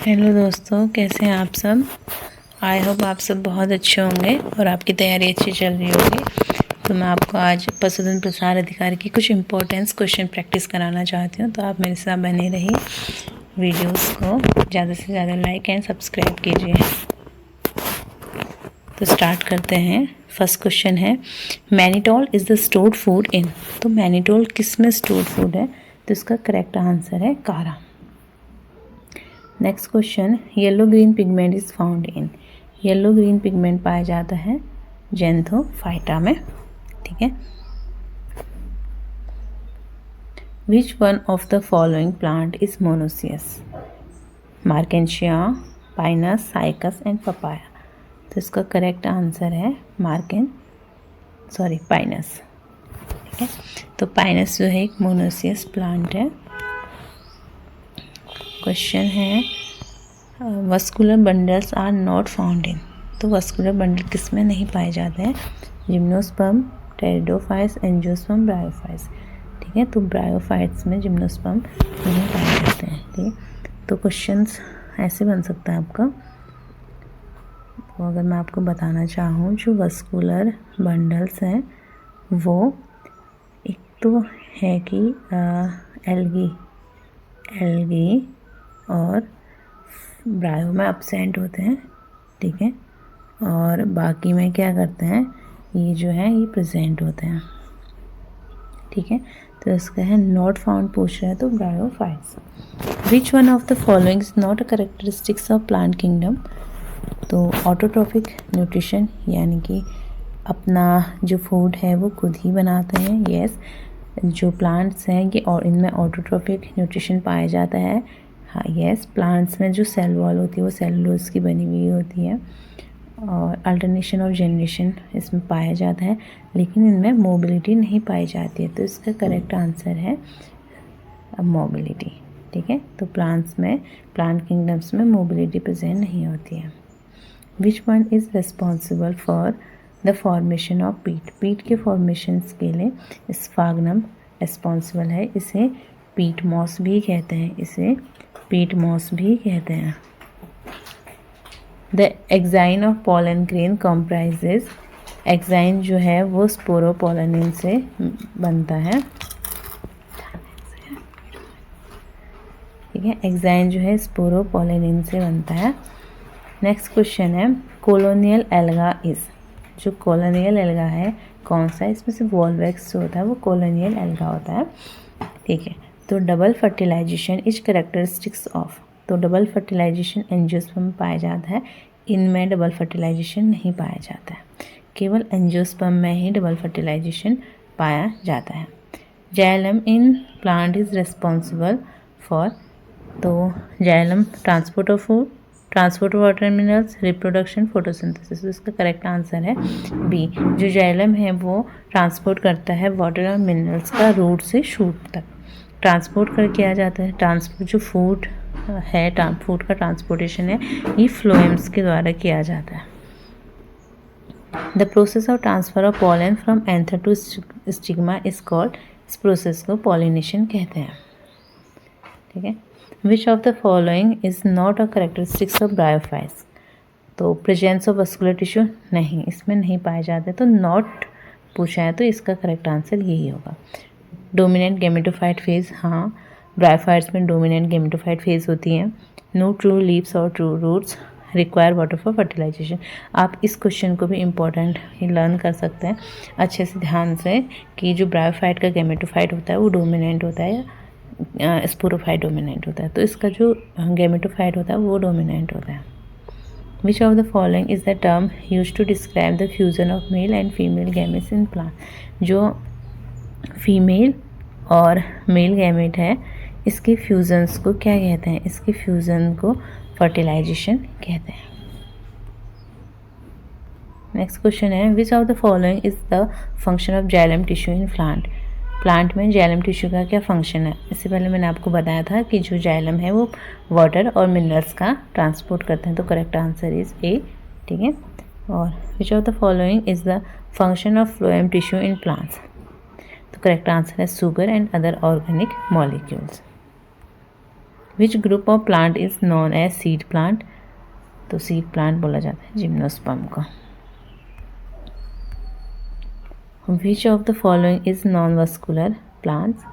Hello दोस्तों, कैसे हैं आप सब। आई होप आप सब बहुत अच्छे होंगे और आपकी तैयारी अच्छी चल रही होगी। तो मैं आपको आज पशुधन प्रसार अधिकारी की कुछ इम्पोर्टेंस क्वेश्चन प्रैक्टिस कराना चाहती हूँ। तो आप मेरे साथ बने रहिए, वीडियोस को ज़्यादा से ज़्यादा लाइक एंड सब्सक्राइब कीजिए। तो स्टार्ट करते हैं। फर्स्ट क्वेश्चन है, mannitol is the stored food in. तो मैनिटोल किस में स्टोर्ड फूड है? तो इसका करेक्ट आंसर है काढ़ा। Next question, yellow green pigment is found in. Yellow green pigment पाया जाता है ज़ैंथोफाइटा में। ठीक है। Which one of the following plant is monoecious? Marchantia, Pinus, cycas and papaya. तो इसका करेक्ट आंसर है पाइनस। ठीक है। तो पाइनस जो है एक मोनोसियस प्लांट है। क्वेश्चन है, vascular bundles are not found in. तो वस्कुलर बंडल किस में नहीं पाए जाते हैं? Gymnosperm, pteridophytes, angiosperm, bryophytes. ठीक है। तो ब्रायोफाइट्स में जिम्नोस्पर्म नहीं पाए जाते हैं। ठीक। तो क्वेश्चंस ऐसे बन सकता है आपका। तो अगर मैं आपको बताना चाहूँ, जो वस्कुलर बंडल्स हैं वो एक तो है कि एल्गी और ब्रायो में अपसेंट होते हैं। ठीक है। और बाकी में क्या करते हैं, ये जो है ये प्रेजेंट होते हैं। ठीक है। तो इसका है नॉट फाउंड पूछ रहा है, तो bryophytes. Which one of the following is not a characteristics of plant kingdom? तो ऑटोट्रॉफिक न्यूट्रिशन, यानी कि अपना जो फूड है वो खुद ही बनाते हैं। यस। जो प्लांट्स हैं ये और इनमें ऑटोट्रॉफिक न्यूट्रिशन पाया जाता है। हाँ यस। प्लांट्स में जो सेल वॉल होती है वो सेलुलोज की बनी हुई होती है। और अल्टरनेशन ऑफ जनरेशन इसमें पाया जाता है, लेकिन इनमें मोबिलिटी नहीं पाई जाती है। तो इसका करेक्ट आंसर है मोबिलिटी। ठीक है। तो प्लांट किंगडम्स में मोबिलिटी प्रेजेंट नहीं होती है। Which one is responsible for the formation of पीट? पीट के फॉर्मेशंस के लिए स्फाग्नम रिस्पॉन्सिबल है। इसे पीट मॉस भी कहते हैं। The exine of pollen grain comprises. Exine जो है वो स्पोरोपोलिन से बनता है। ठीक है। एक्साइन जो है स्पोरोपोलिन से बनता है। नेक्स्ट क्वेश्चन है, कॉलोनियल एल्गा इज। जो कॉलोनियल एल्गा है कौन सा है? इसमें से वॉल्वैक्स जो होता है वो कॉलोनियल एल्गा होता है। ठीक है। तो double fertilisation is characteristics of. तो डबल फर्टिलाइजेशन एंजियोस्पर्म में पाया जाता है। इनमें डबल फर्टिलाइजेशन नहीं पाया जाता है, केवल एंजियोस्पर्म में ही डबल फर्टिलाइजेशन पाया जाता है। Xylem in plant is responsible for. तो xylem transport of food, transport of water minerals, reproduction, photosynthesis. तो इसका करेक्ट आंसर है बी। जो जाइलम है वो ट्रांसपोर्ट करता है वाटर और मिनरल्स का रूट से शूट तक। ट्रांसपोर्ट कर किया जाता है। ट्रांसपोर्ट जो फूड का ट्रांसपोर्टेशन है ये फ्लोएम्स के द्वारा किया जाता है। The process of transfer of pollen from anther to stigma is called. इस प्रोसेस को पॉलिनेशन कहते हैं। ठीक है। Which of the following is not a characteristics of bryophytes? तो प्रेजेंस ऑफ वस्कुलर टिश्यू नहीं, इसमें नहीं पाए जाते। तो नॉट पूछा है, तो इसका करेक्ट आंसर यही होगा। डोमिनेंट गैमेटोफाइट फेज, हाँ ब्रायोफाइट्स में डोमिनेंट गैमेटोफाइट फेज होती हैं। नो ट्रू लीव्स और true roots, require water for fertilisation. आप इस क्वेश्चन को भी इम्पोर्टेंट ही लर्न कर सकते हैं अच्छे से ध्यान से, कि जो ब्रायोफाइट का गैमेटोफाइट होता है वो डोमिनेंट होता है या स्पोरोफाइट डोमिनेंट होता है। तो इसका जो गैमेटोफाइट होता है वो डोमिनेंट होता है। Which of the following is the term use to describe the fusion of male and female gametes in plant? जो फीमेल और मेल गैमेट है इसके फ्यूजन्स को क्या कहते हैं? इसके फ्यूजन को फर्टिलाइजेशन कहते हैं। नेक्स्ट क्वेश्चन है, which of the following is the function of xylem tissue in plant? Plant में जाइलम टिश्यू का क्या फंक्शन है? इससे पहले मैंने आपको बताया था कि जो जाइलम है वो वाटर और मिनरल्स का ट्रांसपोर्ट करते हैं। तो करेक्ट आंसर इज ए। ठीक है। और which of the following is the function of phloem tissue in plants? तो करेक्ट आंसर है sugar and other organic molecules. Which group of plant is known as seed plant, तो seed plant बोला जाता है gymnosperm को। Which of the following is non vascular plants,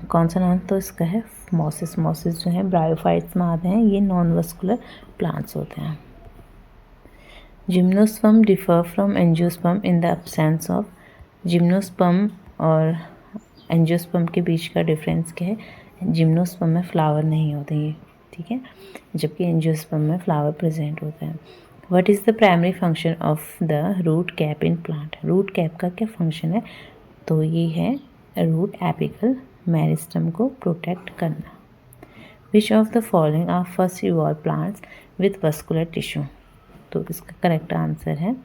कौन सा नाम तो इसका है मॉसिस। मॉसिस जो है ब्रायोफाइट्स में आते हैं, ये नॉन वस्कुलर प्लांट्स होते हैं। Gymnosperm differ from angiosperm in the absence of, gymnosperm और एंजियोस्पर्म के बीच का डिफरेंस क्या है, जिम्नोस्पर्म में फ्लावर नहीं होते ये, ठीक है, जबकि एंजियोस्पर्म में फ्लावर प्रेजेंट होता है। What is the primary function of the root cap in plant, root cap का क्या फंक्शन है, तो ये है रूट एपिकल मेरिस्टम को प्रोटेक्ट करना। Which of the following are first evolve plants with vascular tissue, तो इसका करेक्ट आंसर है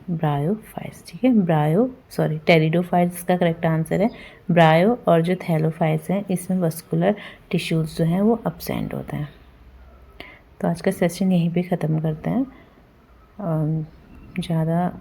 ब्रायोफाइट्स, ठीक है, टेरिडोफाइट्स का करेक्ट आंसर है। ब्रायो और जो थैलोफाइट्स हैं इसमें वस्कुलर टिश्यूज़ जो हैं वो अब्सेंट होते हैं। तो आज का सेशन यहीं पे ख़त्म करते हैं। ज़्यादा